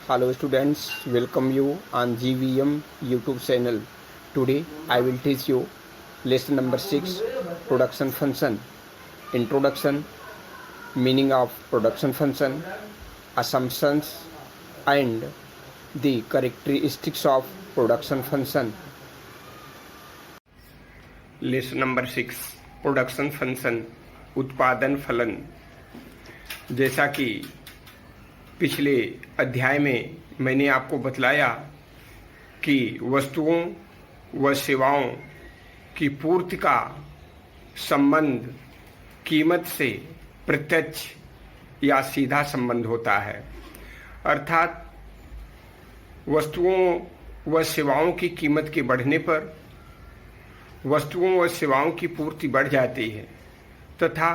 Hello students, welcome you on GVM YouTube channel. Today I will teach you lesson number 6, production function. Introduction, meaning of production function, assumptions and the characteristics of production function. Lesson number 6, production function, उत्पादन फलन। जैसा कि पिछले अध्याय में मैंने आपको बतलाया कि वस्तुओं व सेवाओं की पूर्ति का संबंध कीमत से प्रत्यक्ष या सीधा संबंध होता है, अर्थात वस्तुओं व सेवाओं की कीमत के बढ़ने पर वस्तुओं व सेवाओं की पूर्ति बढ़ जाती है तथा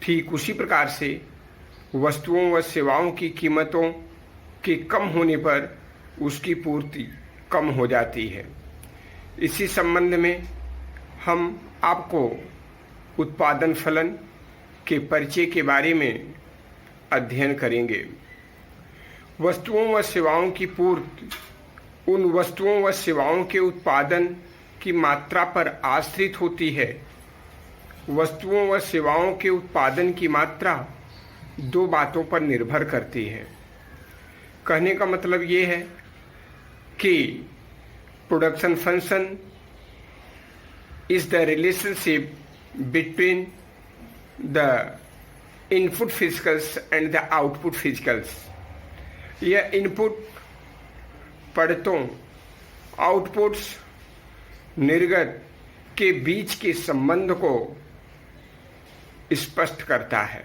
ठीक उसी प्रकार से वस्तुओं व सेवाओं की कीमतों के कम होने पर उसकी पूर्ति कम हो जाती है। इसी संबंध में हम आपको उत्पादन फलन के परिचय के बारे में अध्ययन करेंगे। वस्तुओं व सेवाओं की पूर्ति उन वस्तुओं व सेवाओं के उत्पादन की मात्रा पर आश्रित होती है। वस्तुओं व सेवाओं के उत्पादन की मात्रा दो बातों पर निर्भर करती है। कहने का मतलब ये है कि production function is the relationship between the input physicals and the output physicals. यह इनपुट पढ़तों, आउटपुट्स निर्गत के बीच के संबंध को स्पष्ट करता है।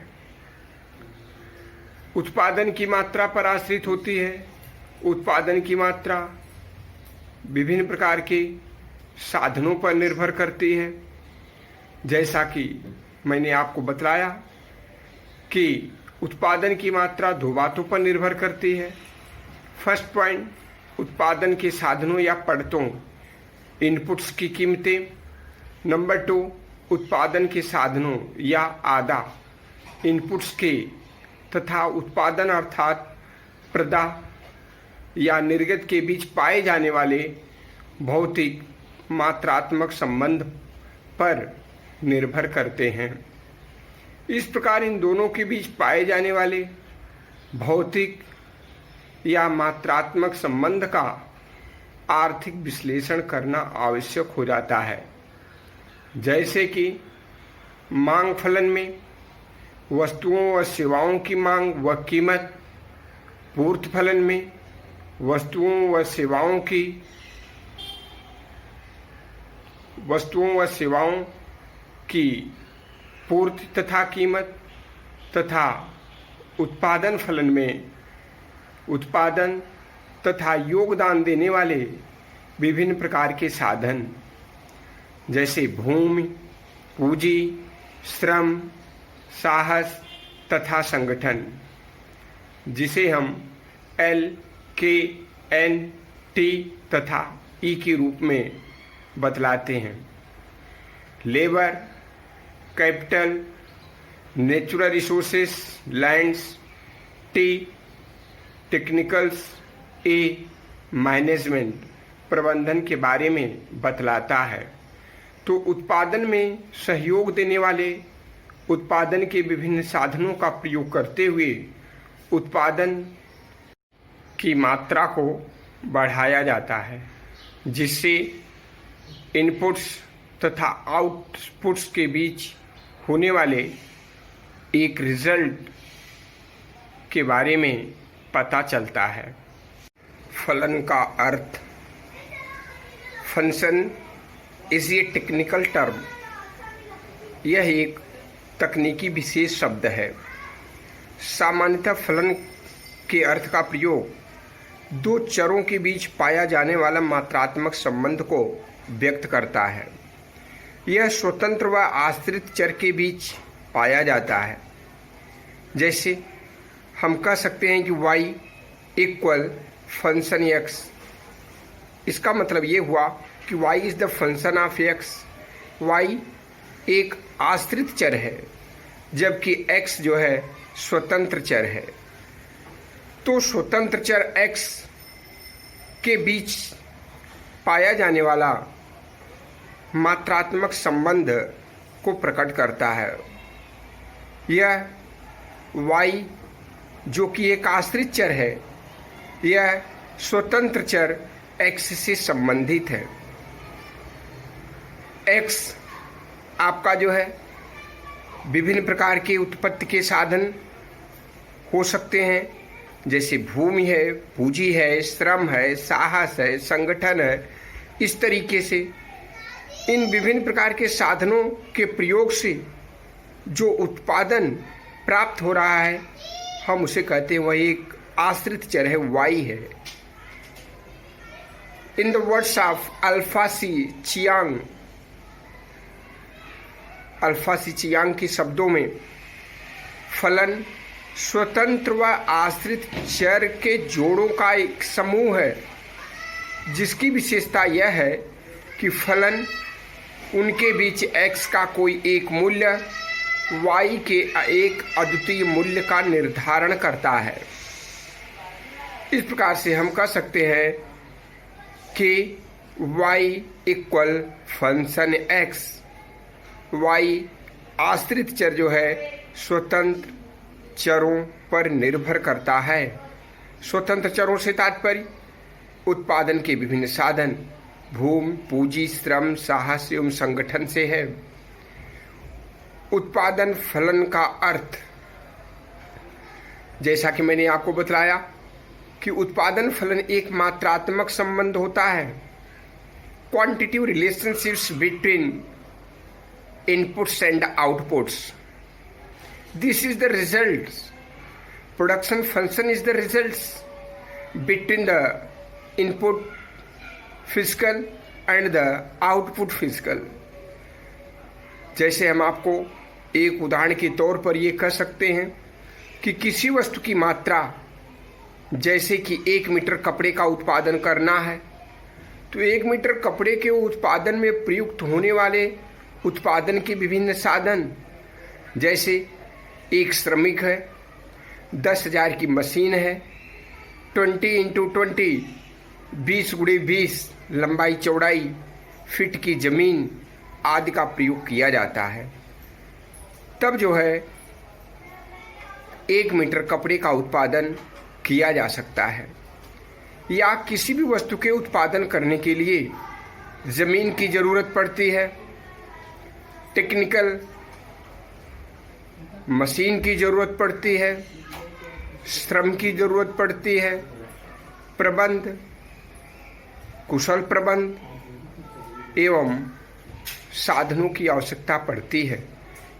उत्पादन की मात्रा पर आश्रित होती है। उत्पादन की मात्रा विभिन्न प्रकार के साधनों पर निर्भर करती है। जैसा कि मैंने आपको बतलाया कि उत्पादन की मात्रा दो बातों पर निर्भर करती है। फर्स्ट पॉइंट, उत्पादन के साधनों या पड़तों, इनपुट्स की कीमतें। नंबर 2, उत्पादन के साधनों या आदा, इनपुट्स के तथा उत्पादन अर्थात प्रदाह या निर्गत के बीच पाए जाने वाले भौतिक मात्रात्मक संबंध पर निर्भर करते हैं। इस प्रकार इन दोनों के बीच पाए जाने वाले भौतिक या मात्रात्मक संबंध का आर्थिक विश्लेषण करना आवश्यक हो जाता है। जैसे कि मांग फलन में वस्तुओं व सेवाओं की मांग व कीमत, पूर्ति फलन में वस्तुओं व सेवाओं की पूर्ति तथा कीमत, तथा उत्पादन फलन में उत्पादन तथा योगदान देने वाले विभिन्न प्रकार के साधन जैसे भूमि, पूंजी, श्रम, साहस तथा संगठन, जिसे हम L, K, N, T तथा E के रूप में बतलाते हैं। Labour, capital, natural resources, lands, T, technicals, A, management, प्रबंधन के बारे में बतलाता है। तो उत्पादन में सहयोग देने वाले उत्पादन के विभिन्न साधनों का प्रयोग करते हुए उत्पादन की मात्रा को बढ़ाया जाता है, जिससे इनपुट्स तथा आउटपुट्स के बीच होने वाले एक रिजल्ट के बारे में पता चलता है। फलन का अर्थ, function is a technical term. यह एक तकनीकी विशेष शब्द है। सामान्यतः फलन के अर्थ का प्रयोग दो चरों के बीच पाया जाने वाला मात्रात्मक संबंध को व्यक्त करता है। यह स्वतंत्र व आश्रित चर के बीच पाया जाता है। जैसे हम कह सकते हैं कि y इक्वल फंक्शन x। इसका मतलब ये हुआ कि y is the function of x। y एक आश्रित चर है जबकि x जो है स्वतंत्र चर है। तो स्वतंत्र चर x के बीच पाया जाने वाला मात्रात्मक संबंध को प्रकट करता है। यह y जो कि एक आश्रित चर है, यह स्वतंत्र चर x से संबंधित है। x आपका जो है विभिन्न प्रकार के उत्पत्ति के साधन हो सकते हैं, जैसे भूमि है, पूंजी है, श्रम है, साहस है, संगठन है। इस तरीके से इन विभिन्न प्रकार के साधनों के प्रयोग से जो उत्पादन प्राप्त हो रहा है, हम उसे कहते हैं वह एक आश्रित चर है, y है। In the words of Alpha C Chiang के शब्दों में फलन स्वतंत्र व आश्रित चर के जोड़ों का एक समूह है, जिसकी विशेषता यह है कि फलन उनके बीच x का कोई एक मूल्य y के एक अद्वितीय मूल्य का निर्धारण करता है। इस प्रकार से हम कह सकते हैं कि y equal function x, y आश्रित चर जो है स्वतंत्र चरों पर निर्भर करता है। स्वतंत्र चरों से तात्पर्य उत्पादन के विभिन्न साधन भूमि, पूंजी, श्रम, साहस एवं संगठन से है। उत्पादन फलन का अर्थ, जैसा कि मैंने आपको बतलाया कि उत्पादन फलन एक मात्रात्मक संबंध होता है, quantitative relationships between inputs and outputs. This is the results. Production function is the results between the input physical and the output physical. जैसे हम आपको एक उदाहरण के तौर पर ये कह सकते हैं कि किसी वस्तु की मात्रा, जैसे कि 1 मीटर कपड़े का उत्पादन करना है, तो 1 मीटर कपड़े के उत्पादन में प्रयुक्त होने वाले उत्पादन के विभिन्न साधन, जैसे एक श्रमिक है, 10,000 की मशीन है, 20x20 20x20 लंबाई चौड़ाई फिट की जमीन आदि का प्रयोग किया जाता है। तब जो है 1 मीटर कपड़े का उत्पादन किया जा सकता है। या किसी भी वस्तु के उत्पादन करने के लिए जमीन की जरूरत पड़ती है, टेक्निकल मशीन की जरूरत पड़ती है, श्रम की जरूरत पड़ती है, प्रबंध, कुशल प्रबंध एवं साधनों की आवश्यकता पड़ती है।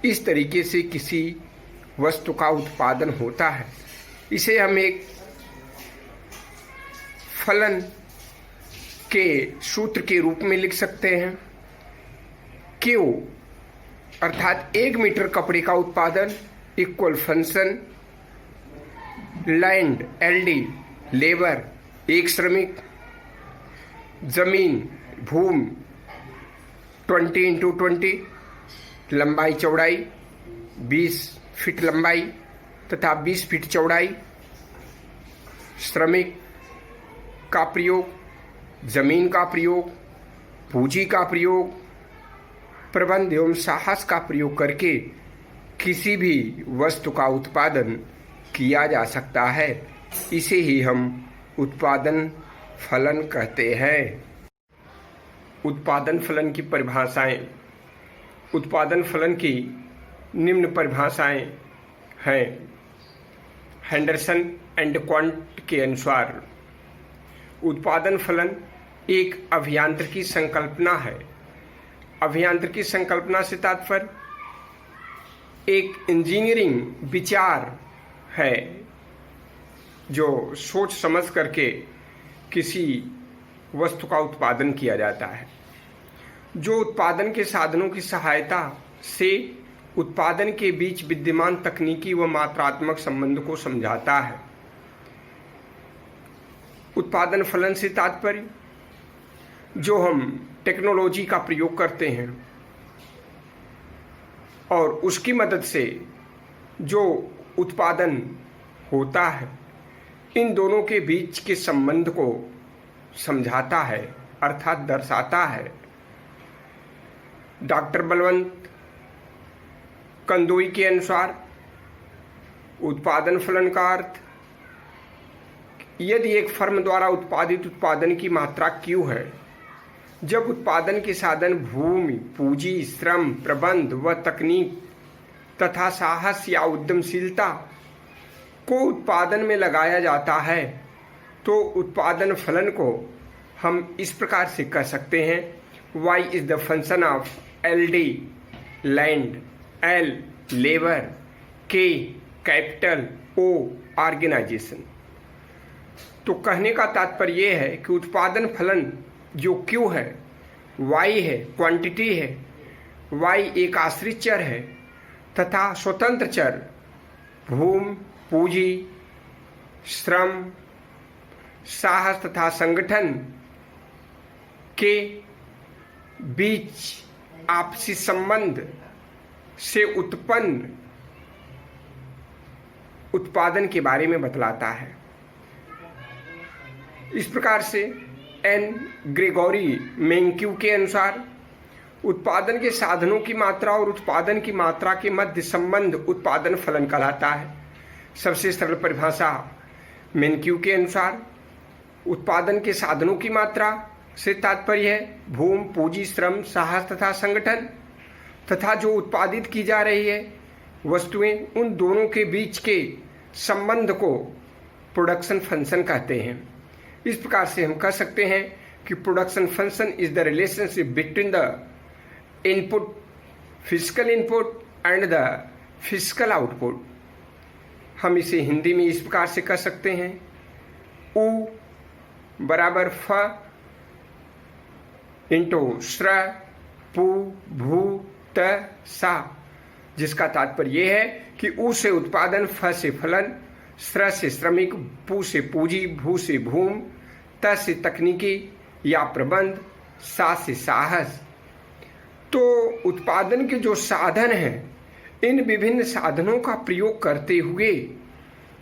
इस तरीके से किसी वस्तु का उत्पादन होता है। इसे हम एक फलन के सूत्र के रूप में लिख सकते हैं। Q अर्थात 1 मीटर कपड़े का उत्पादन equal function land LD labour, एक श्रमिक, जमीन भूमि 20x20 लंबाई चौड़ाई 20 फीट लंबाई तथा 20 फीट चौड़ाई, श्रमिक का प्रयोग, जमीन का प्रयोग, पूंजी का प्रयोग, प्रबंध एवं साहस का प्रयोग करके किसी भी वस्तु का उत्पादन किया जा सकता है। इसे ही हम उत्पादन फलन कहते हैं। उत्पादन फलन की परिभाषाएं। उत्पादन फलन की निम्न परिभाषाएं हैं। हेंडरसन एंड क्वांट के अनुसार उत्पादन फलन एक अभियांत्रिकी संकल्पना है। अभियांत्रिकी संकल्पना से तात्पर्य एक इंजीनियरिंग विचार है जो सोच समझ करके किसी वस्तु का उत्पादन किया जाता है, जो उत्पादन के साधनों की सहायता से उत्पादन के बीच विद्यमान तकनीकी व मात्रात्मक संबंध को समझाता है। उत्पादन फलन से तात्पर्य जो हम टेक्नोलॉजी का प्रयोग करते हैं और उसकी मदद से जो उत्पादन होता है, इन दोनों के बीच के संबंध को समझाता है अर्थात दर्शाता है। डॉक्टर बलवंत कंदोई के अनुसार उत्पादन फलन का अर्थ, यदि एक फर्म द्वारा उत्पादित उत्पादन की मात्रा Q है, जब उत्पादन के साधन भूमि, पूंजी, श्रम, प्रबंध व तकनीक तथा साहस या उद्यमशीलता को उत्पादन में लगाया जाता है, तो उत्पादन फलन को हम इस प्रकार से कह सकते हैं, Y is the function of LD land, L labour, K capital, O organisation. तो कहने का तात्पर्य यह है कि उत्पादन फलन जो Q है, Y है, क्वांटिटी है, Y एक आश्रित चर है तथा स्वतंत्र चर भूमि, पूंजी, श्रम, साहस तथा संगठन के बीच आपसी संबंध से उत्पन्न उत्पादन के बारे में बतलाता है। इस प्रकार से एन ग्रेगोरी मेंक्यू के अनुसार उत्पादन के साधनों की मात्रा और उत्पादन की मात्रा के मध्य संबंध उत्पादन फलन कहलाता है। सबसे सरल परिभाषा मेंक्यू के अनुसार उत्पादन के साधनों की मात्रा से तात्पर्य है भूमि, पूंजी, श्रम, साहस तथा संगठन तथा जो उत्पादित की जा रही है वस्तुएं, उन दोनों के बीच के संबंध को प्रोडक्शन फंक्शन कहते हैं। इस प्रकार से हम कह सकते हैं कि production function is the relationship between the input, physical input and the physical output. हम इसे हिंदी में इस प्रकार से कह सकते हैं, उ बराबर फ इंटू श्र पु भू त सा, जिसका तात्पर्य यह है कि उ से उत्पादन, फ से फलन, श्र से श्रमिक, पु से पूंजी, भू से भूमि, त से तकनीकी या प्रबंध, सा से साहस। तो उत्पादन के जो साधन हैं, इन विभिन्न साधनों का प्रयोग करते हुए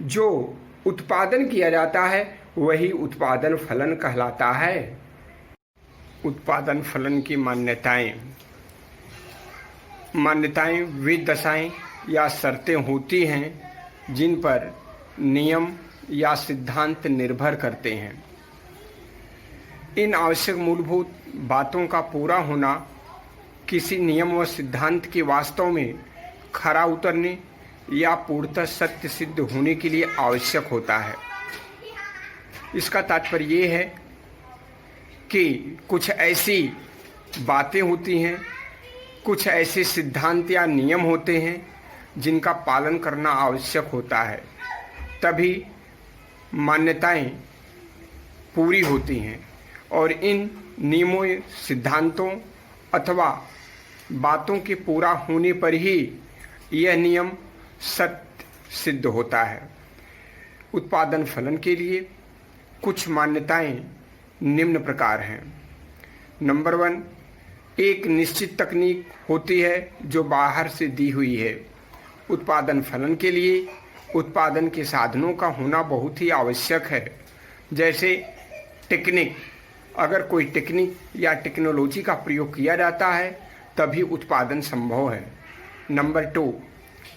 जो उत्पादन किया जाता है वही उत्पादन फलन कहलाता है। उत्पादन फलन की मान्यताएं वे दशाएं या शर्तें होती हैं जिन पर नियम या सिद्धांत निर्भर करते हैं। इन आवश्यक मूलभूत बातों का पूरा होना किसी नियम व सिद्धांत के वास्तव में खरा उतरने या पूर्णतः सत्य सिद्ध होने के लिए आवश्यक होता है। इसका तात्पर्य ये है कि कुछ ऐसी बातें होती हैं, कुछ ऐसे सिद्धांत या नियम होते हैं जिनका पालन करना आवश्यक होता है, तभी मान्यताएं पूरी होती हैं और इन नियमों, सिद्धांतों अथवा बातों के पूरा होने पर ही यह नियम सत्य सिद्ध होता है। उत्पादन फलन के लिए कुछ मान्यताएं निम्न प्रकार हैं। नंबर 1, एक निश्चित तकनीक होती है जो बाहर से दी हुई है। उत्पादन फलन के लिए उत्पादन के साधनों का होना बहुत ही आवश्यक है। जैसे टेक्निक, अगर कोई टेक्निक या टेक्नोलॉजी का प्रयोग किया जाता है तभी उत्पादन संभव है। नंबर 2,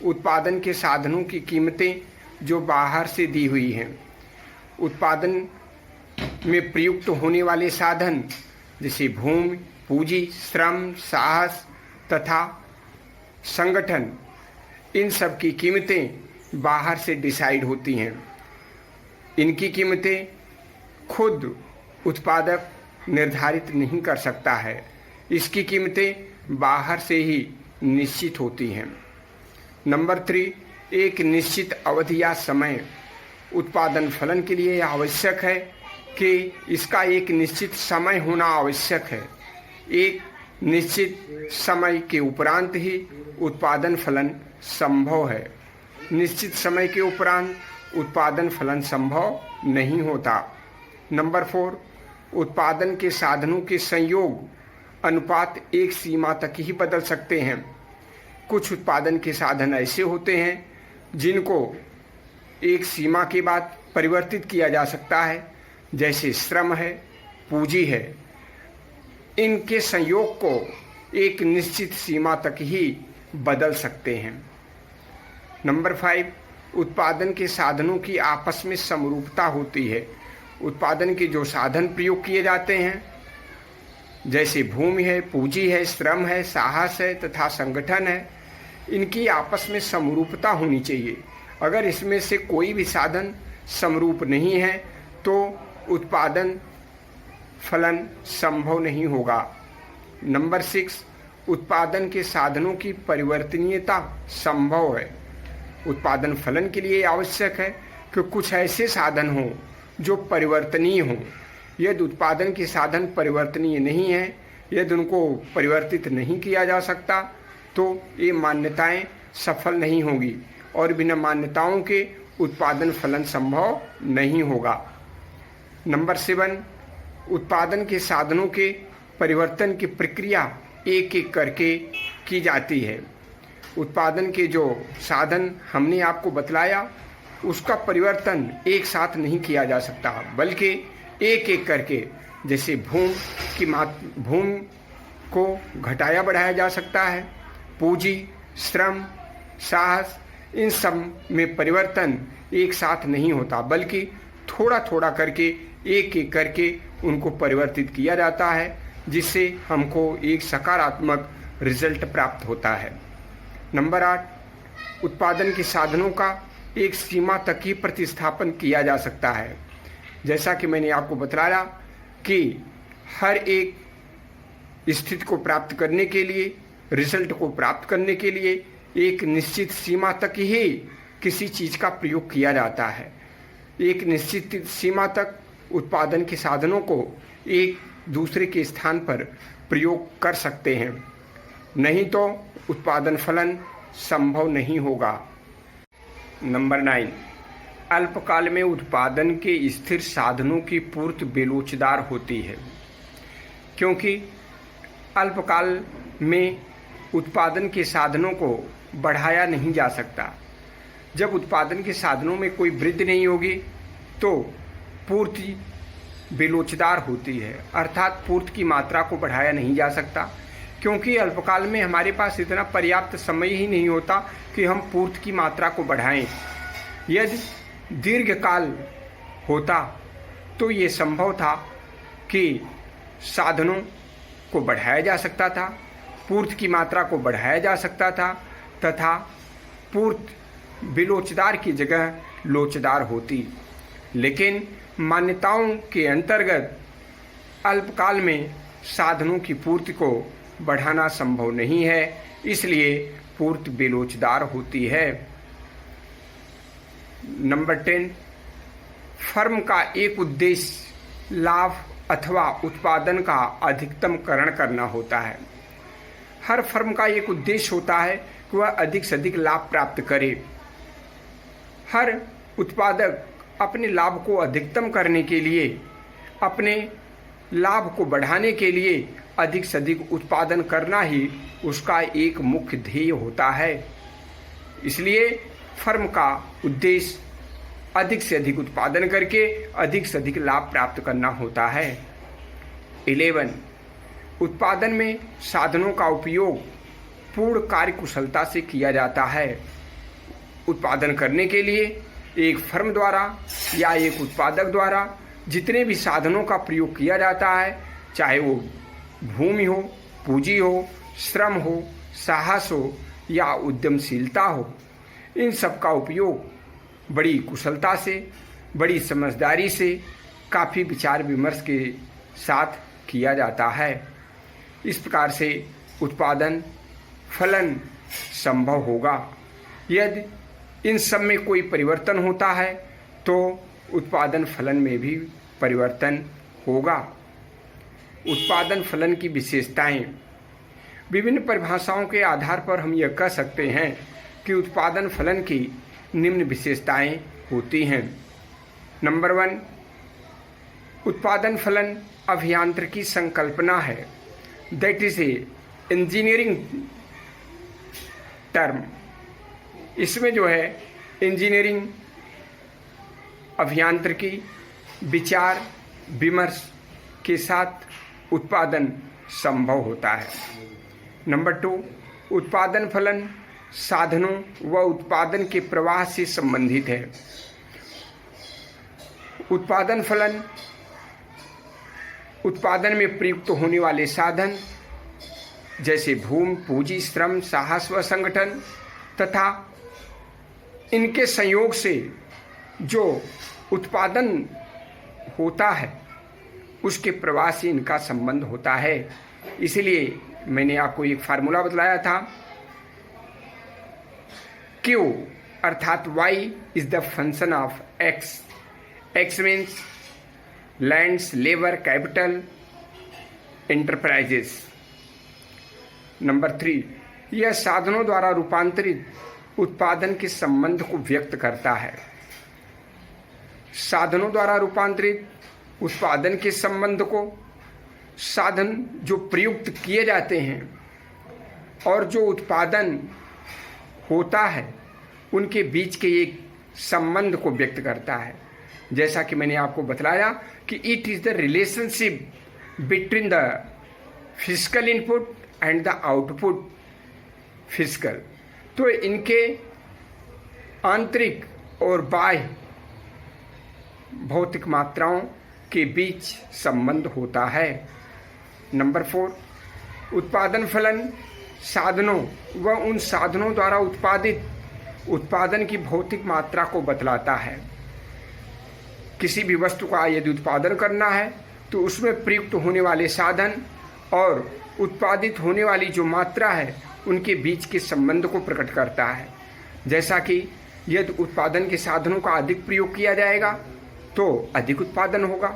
उत्पादन के साधनों की कीमतें जो बाहर से दी हुई हैं। उत्पादन में प्रयुक्त होने वाले साधन जैसे भूमि, पूंजी, श्रम, साहस तथा संगठन, इन सब की कीमतें बाहर से डिसाइड होती हैं। इनकी कीमतें खुद उत्पादक निर्धारित नहीं कर सकता है, इसकी कीमतें बाहर से ही निश्चित होती हैं। नंबर 3, एक निश्चित अवधि या समय। उत्पादन फलन के लिए आवश्यक है कि इसका एक निश्चित समय होना आवश्यक है। एक निश्चित समय के उपरांत ही उत्पादन फलन संभव है। निश्चित समय के उपरांत उत्पादन फलन संभव नहीं होता। नंबर 4, उत्पादन के साधनों के संयोग अनुपात एक सीमा तक ही बदल सकते हैं। कुछ उत्पादन के साधन ऐसे होते हैं जिनको एक सीमा के बाद परिवर्तित किया जा सकता है, जैसे श्रम है, पूंजी है। इनके संयोग को एक निश्चित सीमा तक ही बदल सकते हैं। नंबर 5, उत्पादन के साधनों की आपस में समरूपता होती है। उत्पादन के जो साधन प्रयोग किए जाते हैं, जैसे भूमि है, पूंजी है, श्रम है, साहस है तथा संगठन है, इनकी आपस में समरूपता होनी चाहिए। अगर इसमें से कोई भी साधन समरूप नहीं है तो उत्पादन फलन संभव नहीं होगा। नंबर 6, उत्पादन के साधनों की परिवर्तनीयता संभव है। उत्पादन फलन के लिए आवश्यक है कि कुछ ऐसे साधन हों जो परिवर्तनीय हों। यदि उत्पादन के साधन परिवर्तनीय नहीं है, यदि उनको परिवर्तित नहीं किया जा सकता, तो ये मान्यताएं सफल नहीं होगी और बिना मान्यताओं के उत्पादन फलन संभव नहीं होगा। नंबर 7, उत्पादन के साधनों के परिवर्तन की प्रक्रिया एक एक करके की जाती है। उत्पादन के जो साधन हमने आपको बतलाया, उसका परिवर्तन एक साथ नहीं किया जा सकता, बल्कि एक एक करके, जैसे भूमि को घटाया बढ़ाया जा सकता है, पूंजी, श्रम, साहस, इन सब में परिवर्तन एक साथ नहीं होता, बल्कि थोड़ा थोड़ा करके, एक एक करके उनको परिवर्तित किया जाता है, जिससे हमको एक सकारात्मक रिजल्ट प्राप्त होता है। नंबर 8, उत्पादन के साधनों का एक सीमा तक ही प्रतिस्थापन किया जा सकता है। जैसा कि मैंने आपको बताया कि हर एक स्थिति को प्राप्त करने के लिए, रिजल्ट को प्राप्त करने के लिए एक निश्चित सीमा तक ही किसी चीज़ का प्रयोग किया जाता है। एक निश्चित सीमा तक उत्पादन के साधनों को एक दूसरे के स्थान पर प्रयोग कर सकते हैं, नहीं तो उत्पादन फलन संभव नहीं होगा। नंबर 9, अल्पकाल में उत्पादन के स्थिर साधनों की पूर्ति बेलोचदार होती है, क्योंकि अल्पकाल में उत्पादन के साधनों को बढ़ाया नहीं जा सकता। जब उत्पादन के साधनों में कोई वृद्धि नहीं होगी तो पूर्ति बेलोचदार होती है, अर्थात पूर्ति की मात्रा को बढ़ाया नहीं जा सकता, क्योंकि अल्पकाल में हमारे पास इतना पर्याप्त समय ही नहीं होता कि हम पूर्ति की मात्रा को बढ़ाएं। यदि दीर्घकाल होता तो ये संभव था कि साधनों को बढ़ाया जा सकता था, पूर्ति की मात्रा को बढ़ाया जा सकता था तथा पूर्ति बेलोचदार की जगह लोचदार होती। लेकिन मान्यताओं के अंतर्गत अल्पकाल में साधनों की पूर्ति को बढ़ाना संभव नहीं है, इसलिए पूर्ति बेलोचदार होती है। नंबर 10, फर्म का एक उद्देश्य लाभ अथवा उत्पादन का अधिकतमकरण करना होता है। हर फर्म का एक उद्देश्य होता है कि वह अधिक से अधिक लाभ प्राप्त करे। हर उत्पादक अपने लाभ को अधिकतम करने के लिए, अपने लाभ को बढ़ाने के लिए अधिक से अधिक उत्पादन करना ही उसका एक मुख्य ध्येय होता है। इसलिए फर्म का उद्देश्य अधिक से अधिक उत्पादन करके अधिक से अधिक लाभ प्राप्त करना होता है। 11, उत्पादन में साधनों का उपयोग पूर्ण कार्य कुशलता से किया जाता है। उत्पादन करने के लिए एक फर्म द्वारा या एक उत्पादक द्वारा जितने भी साधनों का प्रयोग किया जाता है, चाहे वो भूमि हो, पूंजी हो, श्रम हो, साहस हो या उद्यमशीलता हो, इन सब का उपयोग बड़ी कुशलता से, बड़ी समझदारी से, काफ़ी विचार विमर्श के साथ किया जाता है। इस प्रकार से उत्पादन फलन संभव होगा। यदि इन सब में कोई परिवर्तन होता है तो उत्पादन फलन में भी परिवर्तन होगा। उत्पादन फलन की विशेषताएं, विभिन्न परिभाषाओं के आधार पर हम यह कह सकते हैं कि उत्पादन फलन की निम्न विशेषताएं होती हैं। नंबर 1, उत्पादन फलन अभियांत्रिकी संकल्पना है, that is a engineering term. इसमें जो है इंजीनियरिंग अभियांत्रिकी विचार विमर्श के साथ उत्पादन संभव होता है। नंबर 2, उत्पादन फलन साधनों व उत्पादन के प्रवाह से संबंधित है। उत्पादन फलन उत्पादन में प्रयुक्त होने वाले साधन जैसे भूमि, पूंजी, श्रम, साहस व संगठन तथा इनके संयोग से जो उत्पादन होता है उसके प्रवाह से इनका संबंध होता है। इसलिए मैंने आपको एक फार्मूला बतलाया था, Q अर्थात Y is the function of X। X means lands, labour, capital, enterprises. Number 3, यह साधनों द्वारा रूपांतरित उत्पादन के संबंध को व्यक्त करता है। साधनों द्वारा रूपांतरित उत्पादन के संबंध को साधन जो प्रयुक्त किए जाते हैं और जो उत्पादन होता है उनके बीच के एक संबंध को व्यक्त करता है। जैसा कि मैंने आपको बतलाया कि it is the relationship between the physical input and the output physical. तो इनके आंतरिक और बाह्य भौतिक मात्राओं के बीच संबंध होता है। नंबर 4, उत्पादन फलन साधनों व उन साधनों द्वारा उत्पादित उत्पादन की भौतिक मात्रा को बतलाता है। किसी भी वस्तु का यदि उत्पादन करना है तो उसमें प्रयुक्त होने वाले साधन और उत्पादित होने वाली जो मात्रा है उनके बीच के संबंध को प्रकट करता है। जैसा कि यदि उत्पादन के साधनों का अधिक प्रयोग किया जाएगा तो अधिक उत्पादन होगा,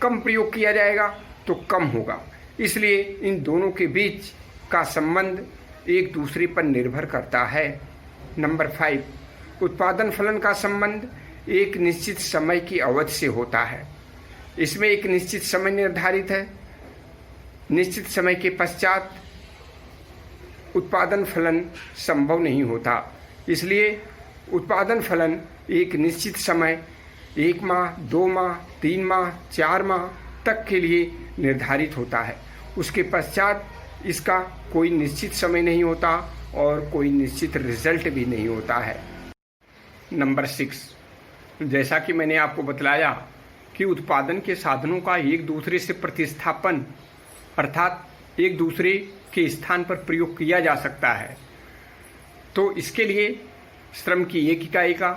कम प्रयोग किया जाएगा तो कम होगा। इसलिए इन दोनों के बीच का संबंध एक दूसरे पर निर्भर करता है। नंबर 5, उत्पादन फलन का संबंध एक निश्चित समय की अवधि से होता है। इसमें एक निश्चित समय निर्धारित है। निश्चित समय के पश्चात उत्पादन फलन संभव नहीं होता। इसलिए उत्पादन फलन एक निश्चित समय 1 माह, 2 माह, 3 माह, 4 माह तक के लिए निर्धारित होता है। उसके पश्चात इसका कोई निश्चित समय नहीं होता और कोई निश्चित रिजल्ट भी नहीं होता है। नंबर 6, जैसा कि मैंने आपको बतलाया कि उत्पादन के साधनों का एक दूसरे से प्रतिस्थापन अर्थात एक दूसरे के स्थान पर प्रयोग किया जा सकता है, तो इसके लिए श्रम की एक इकाई का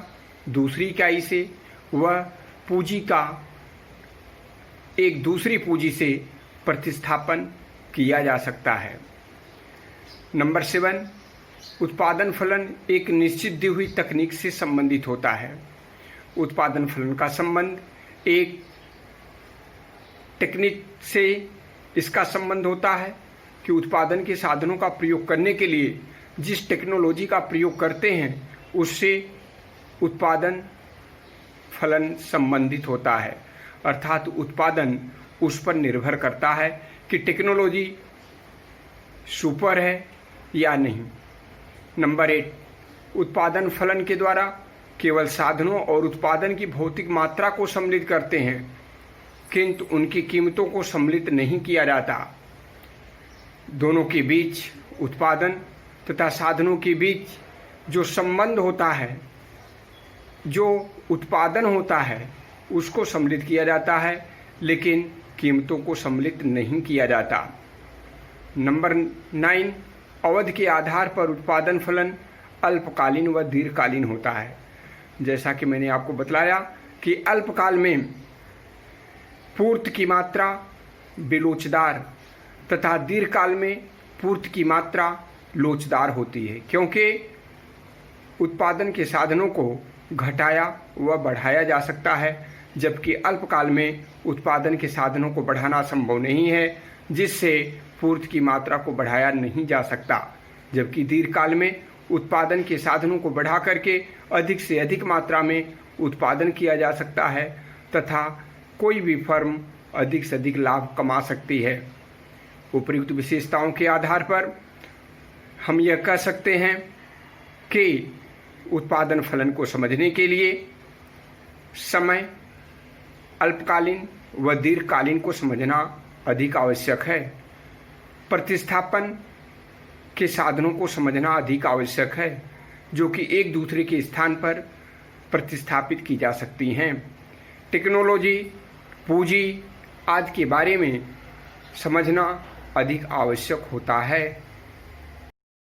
दूसरी इकाई से व पूंजी का एक दूसरी पूंजी से प्रतिस्थापन किया जा सकता है। नंबर 7, उत्पादन फलन एक निश्चित दी हुई तकनीक से संबंधित होता है। उत्पादन फलन का संबंध एक टेक्निक से इसका संबंध होता है कि उत्पादन के साधनों का प्रयोग करने के लिए जिस टेक्नोलॉजी का प्रयोग करते हैं उससे उत्पादन फलन संबंधित होता है। अर्थात उत्पादन उस पर निर्भर करता है कि टेक्नोलॉजी सुपर है या नहीं। नंबर 8, उत्पादन फलन के द्वारा केवल साधनों और उत्पादन की भौतिक मात्रा को सम्मिलित करते हैं किंतु उनकी कीमतों को सम्मिलित नहीं किया जाता। दोनों के बीच उत्पादन तथा साधनों के बीच जो संबंध होता है, जो उत्पादन होता है उसको सम्मिलित किया जाता है लेकिन कीमतों को सम्मिलित नहीं किया जाता। नंबर 9, अवधि के आधार पर उत्पादन फलन अल्पकालीन व दीर्घकालीन होता है। जैसा कि मैंने आपको बतलाया कि अल्पकाल में पूर्ति की मात्रा बेलोचदार तथा दीर्घकाल में पूर्ति की मात्रा लोचदार होती है, क्योंकि उत्पादन के साधनों को घटाया व बढ़ाया जा सकता है जबकि अल्पकाल में उत्पादन के साधनों को बढ़ाना संभव नहीं है, जिससे पूर्ति की मात्रा को बढ़ाया नहीं जा सकता। जबकि दीर्घकाल में उत्पादन के साधनों को बढ़ा करके अधिक से अधिक मात्रा में उत्पादन किया जा सकता है तथा कोई भी फर्म अधिक से अधिक लाभ कमा सकती है। उपर्युक्त विशेषताओं के आधार पर हम यह कह सकते हैं कि उत्पादन फलन को समझने के लिए समय, अल्पकालीन व दीर्घकालीन को समझना अधिक आवश्यक है। प्रतिस्थापन के साधनों को समझना अधिक आवश्यक है, जो कि एक दूसरे के स्थान पर प्रतिस्थापित की जा सकती हैं। टेक्नोलॉजी, पूंजी आदि के बारे में समझना अधिक आवश्यक होता है।